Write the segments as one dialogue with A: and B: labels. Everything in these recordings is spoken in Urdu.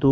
A: 2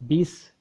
A: 20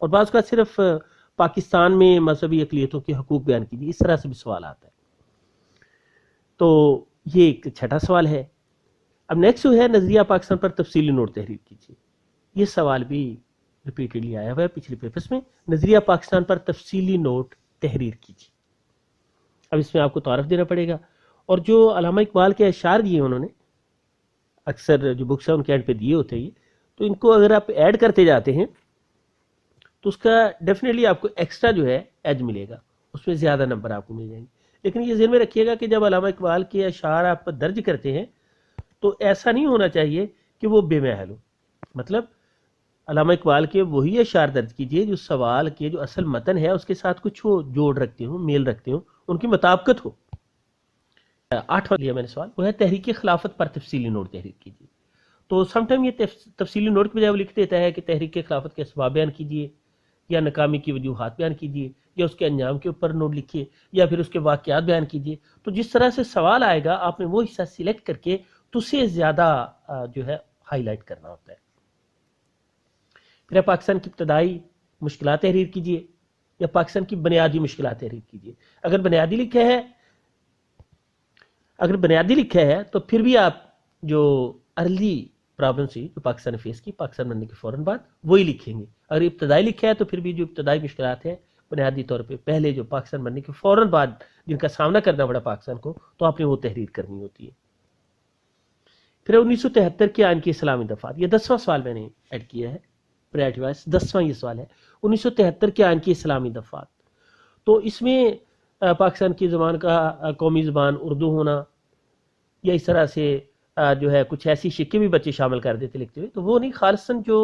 A: اور بعض کا صرف پاکستان میں مذہبی اقلیتوں کے حقوق بیان کیجیے، اس طرح سے بھی سوال آتا ہے۔ تو یہ ایک چھٹا سوال ہے۔ اب نیکسٹ جو ہے نظریہ پاکستان پر تفصیلی نوٹ تحریر کیجیے، یہ سوال بھی ریپیٹڈلی آیا ہوا ہے پچھلے پیپرز میں، نظریہ پاکستان پر تفصیلی نوٹ تحریر کیجیے۔ اب اس میں آپ کو تعارف دینا پڑے گا، اور جو علامہ اقبال کے اشعار دیے انہوں نے، اکثر جو بکس ہیں ان کے اینڈ پہ دیے ہوتے ہیں، تو ان کو اگر آپ ایڈ کرتے جاتے ہیں تو اس کا ڈیفینیٹلی آپ کو ایکسٹرا جو ہے ایج ملے گا، اس میں زیادہ نمبر آپ کو مل جائیں گے۔ لیکن یہ ذہن میں رکھیے گا کہ جب علامہ اقبال کے اشعار آپ درج کرتے ہیں تو ایسا نہیں ہونا چاہیے کہ وہ بے محل ہو، مطلب علامہ اقبال کے وہی اشعار درج کیجئے جو سوال کے جو اصل متن ہے اس کے ساتھ کچھ وہ جوڑ رکھتے ہوں، میل رکھتے ہوں، ان کی مطابقت ہو۔ 8واں لیا میں نے سوال، وہ ہے تحریک خلافت پر تفصیلی نوٹ تحریر کیجیے۔ تو سم ٹائم یہ تفصیلی نوٹ کی بجائے وہ لکھ دیتا ہے کہ تحریک خلافت کے اسباب بیان کیجیے، یا ناکامی کی وجوہات بیان کیجیے، یا اس کے انجام کے اوپر نوٹ لکھیے، یا پھر اس کے واقعات بیان کیجیے۔ تو جس طرح سے سوال آئے گا آپ نے وہ حصہ سلیکٹ کر کے تو اسے زیادہ جو ہے ہائی لائٹ کرنا ہوتا ہے۔ پھر پاکستان کی ابتدائی مشکلات تحریر کیجیے، یا پاکستان کی بنیادی مشکلات تحریر کیجیے۔ اگر بنیادی لکھا ہے تو پھر بھی آپ جو ارلی پرابلم سی جو پاکستان نے فیس کی پاکستان بننے کے فوراً بعد وہی لکھیں گے۔ اگر ابتدائی لکھا ہے تو پھر بھی جو ابتدائی مشکلات ہیں بنیادی طور پہ پہلے جو پاکستان بننے کے فوراً بعد جن کا سامنا کرنا پڑا پاکستان کو، تو آپ نے وہ تحریر کرنی ہوتی ہے۔ پھر 1973 کے آئین کی اسلامی دفعات، یہ 10واں سوال میں نے ایڈ کیا ہے پریورٹی وائز، 10واں یہ سوال ہے 1973 کے آئین کی اسلامی دفعات۔ تو اس میں پاکستان کی زبان کا قومی زبان اردو ہونا، یا اس طرح سے جو ہے کچھ ایسی شکیں بھی بچے شامل کر دیتے لکھتے ہوئے، تو وہ نہیں، خالصاً جو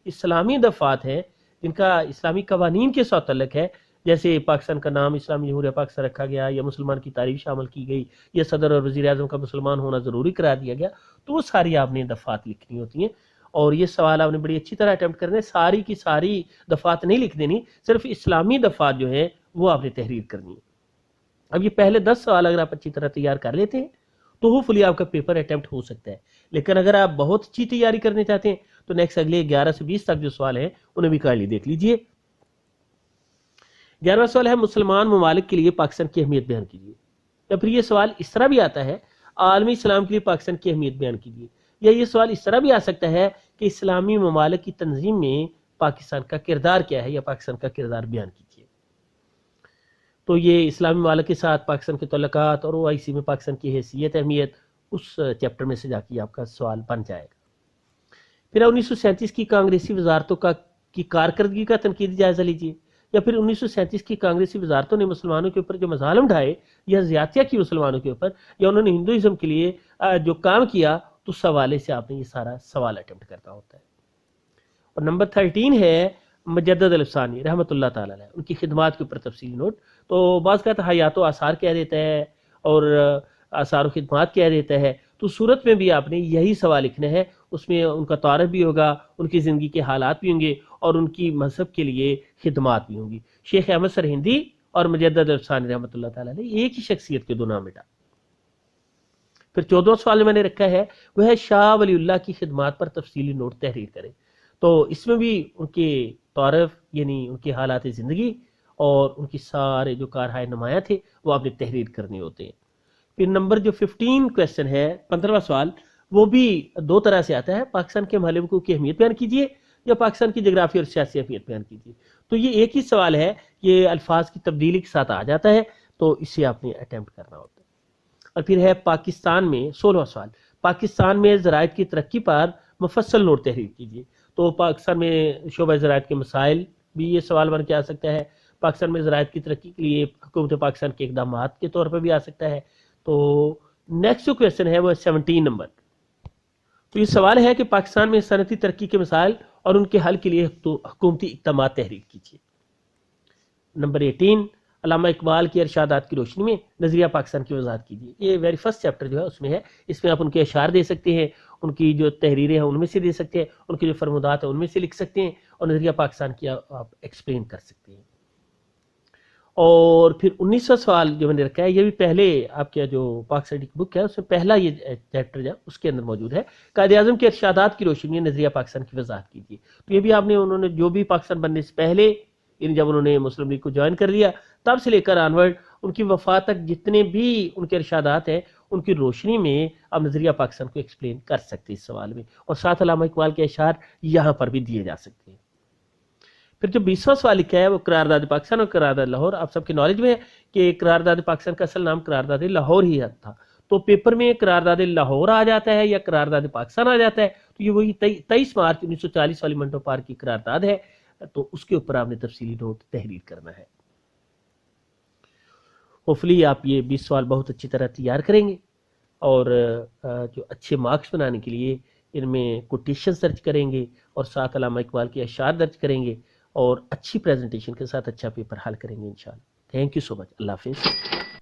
A: اسلامی دفعات ہیں جن کا اسلامی قوانین کے ساتھ تعلق ہے، جیسے پاکستان کا نام اسلامی جمہوریہ پاکستان رکھا گیا، یا مسلمان کی تعریف شامل کی گئی، یا صدر اور وزیر اعظم کا مسلمان ہونا ضروری قرار دیا گیا، تو وہ ساری آپ نے دفعات لکھنی ہوتی ہیں۔ اور یہ سوال آپ نے بڑی اچھی طرح اٹیمپٹ کرنے، ساری کی ساری دفعات نہیں لکھ دینی، صرف اسلامی دفعات جو ہیں وہ آپ نے تحریر کرنی ہے۔ اب یہ پہلے 10 سوال اگر آپ اچھی طرح تیار کر لیتے ہیں تو ہوپ فلی آپ کا پیپر اٹیمپٹ ہو سکتا ہے۔ لیکن اگر آپ بہت اچھی تیاری کرنے چاہتے ہیں تو نیکسٹ اگلے 11 سے 20 تک جو سوال ہیں انہیں بھی کائنڈلی دیکھ لیجئے۔ 11واں سوال ہے مسلمان ممالک کے لیے پاکستان کی اہمیت بیان کیجیے، یا پھر یہ سوال اس طرح بھی آتا ہے عالمی اسلام کے لیے پاکستان کی اہمیت بیان کیجیے، یا یہ سوال اس طرح بھی آ سکتا ہے کہ اسلامی ممالک کی تنظیم میں پاکستان کا کردار کیا ہے، یا پاکستان کا کردار بیان کیجیے۔ تو یہ اسلامی ممالک کے ساتھ پاکستان کے تعلقات اور OIC میں پاکستان کی حیثیت اہمیت اس چیپٹر میں سے جا کے آپ کا سوال بن جائے گا۔ پھر 1937 کی کانگریسی وزارتوں کی کارکردگی کا تنقیدی جائزہ لیجیے، یا پھر 1937 کی کانگریسی وزارتوں نے مسلمانوں کے اوپر جو مظالم ڈھائے یا زیادتیاں کی مسلمانوں کے اوپر، یا انہوں نے ہندوازم کے لیے جو کام کیا، تو اس حوالے سے آپ نے یہ سارا سوال اٹیمپٹ کرنا ہوتا ہے۔ اور نمبر 13 ہے مجدد الافسانی رحمۃ اللہ تعالی علیہ، ان کی خدمات کے اوپر تفصیلی نوٹ۔ تو بعض کا حیات و آثار کہہ دیتا ہے اور آثار و خدمات کہہ دیتا ہے، تو صورت میں بھی آپ نے یہی سوال لکھنا ہے، اس میں ان کا تعارف بھی ہوگا، ان کی زندگی کے حالات بھی ہوں گے، اور ان کی مذہب کے لیے خدمات بھی ہوں گی۔ شیخ احمد سرہندی اور مجدد الافسانی رحمۃ اللہ تعالی علیہ ایک ہی شخصیت کے دو نام مٹا۔ پھر 14واں سوال میں نے رکھا ہے وہ ہے شاہ ولی اللہ کی خدمات پر تفصیلی نوٹ تحریر کریں۔ تو اس میں بھی ان کے تعارف، یعنی ان کے حالات زندگی اور ان کی سارے جو کارہائے نمایاں تھے وہ آپ نے تحریر کرنے ہوتے ہیں۔ پھر نمبر جو 15 کویسچن ہے 15واں سوال، وہ بھی دو طرح سے آتا ہے، پاکستان کے محل وقوع کی اہمیت بیان کیجیے، یا پاکستان کی جغرافی اور سیاسی اہمیت بیان کیجیے۔ تو یہ ایک ہی سوال ہے، یہ الفاظ کی تبدیلی کے ساتھ آ جاتا ہے، تو اسے آپ نے اٹیمپٹ کرنا ہوتا ہے۔ اور پھر ہے پاکستان میں 16واں سوال، پاکستان میں زراعت کی ترقی پر مفصل نوٹ تحریر کیجیے۔ تو پاکستان میں شعبہ زراعت کے مسائل بھی یہ سوال بن کے آ سکتا ہے، پاکستان میں زراعت کی ترقی کے لیے حکومت پاکستان کے اقدامات کے طور پر بھی آ سکتا ہے۔ تو نیکسٹ جو کویسچن ہے وہ 17 نمبر، تو یہ سوال ہے کہ پاکستان میں صنعتی ترقی کے مسائل اور ان کے حل کے لیے حکومتی اقدامات تحریر کیجیے۔ نمبر 18، علامہ اقبال کے ارشادات کی روشنی میں نظریہ پاکستان کی وضاحت کیجیے۔ یہ ویری فرسٹ چیپٹر جو ہے اس میں ہے، اس میں آپ ان کے اشعار دے سکتے ہیں، ان کی جو تحریریں ہیں ان میں سے دے سکتے ہیں، ان کے جو فرمودات ہیں ان میں سے لکھ سکتے ہیں، اور نظریہ پاکستان کی آپ ایکسپلین کر سکتے ہیں۔ اور پھر 19واں سوال جو میں نے رکھا ہے یہ بھی پہلے آپ کا جو پاک اسٹڈی کی بک ہے اس میں پہلا یہ چیپٹر جو اس کے اندر موجود ہے، قائد اعظم کے ارشادات کی روشنی میں نظریہ پاکستان کی وضاحت کیجیے. تو یہ بھی آپ نے انہوں نے جو بھی پاکستان بننے سے پہلے یعنی جب انہوں نے مسلم لیگ کو جوائن کر لیا تب سے لے کر آنورڈ ان کی وفات تک جتنے بھی ان کے ارشادات ہیں ان کی روشنی میں آپ نظریہ پاکستان کو ایکسپلین کر سکتے ہیں اس سوال میں، اور ساتھ علامہ اقبال کے اشعار یہاں پر بھی دیے جا سکتے ہیں. پھر جو 20واں سوال لکھا ہے وہ قرارداد پاکستان اور قرارداد لاہور. آپ سب کی نالج میں ہے کہ قرارداد پاکستان کا اصل نام قرارداد لاہور ہی تھا، تو پیپر میں قرارداد لاہور آ جاتا ہے یا قرارداد پاکستان آ جاتا ہے، تو یہ وہی 23 مارچ 1940 والی منٹو پارک کی قرارداد ہے، تو اس کے اوپر آپ نے تفصیلی نوٹ تحریر کرنا ہے. ہوپفلی آپ یہ 20 سوال بہت اچھی طرح تیار کریں گے، اور جو اچھے مارکس بنانے کے لیے ان میں کوٹیشن درج کریں گے اور ساتھ علامہ اقبال کے اشعار درج کریں گے اور اچھی پریزنٹیشن کے ساتھ اچھا پیپر حل کریں گے انشاءاللہ. تھینک یو سو مچ. اللہ حافظ.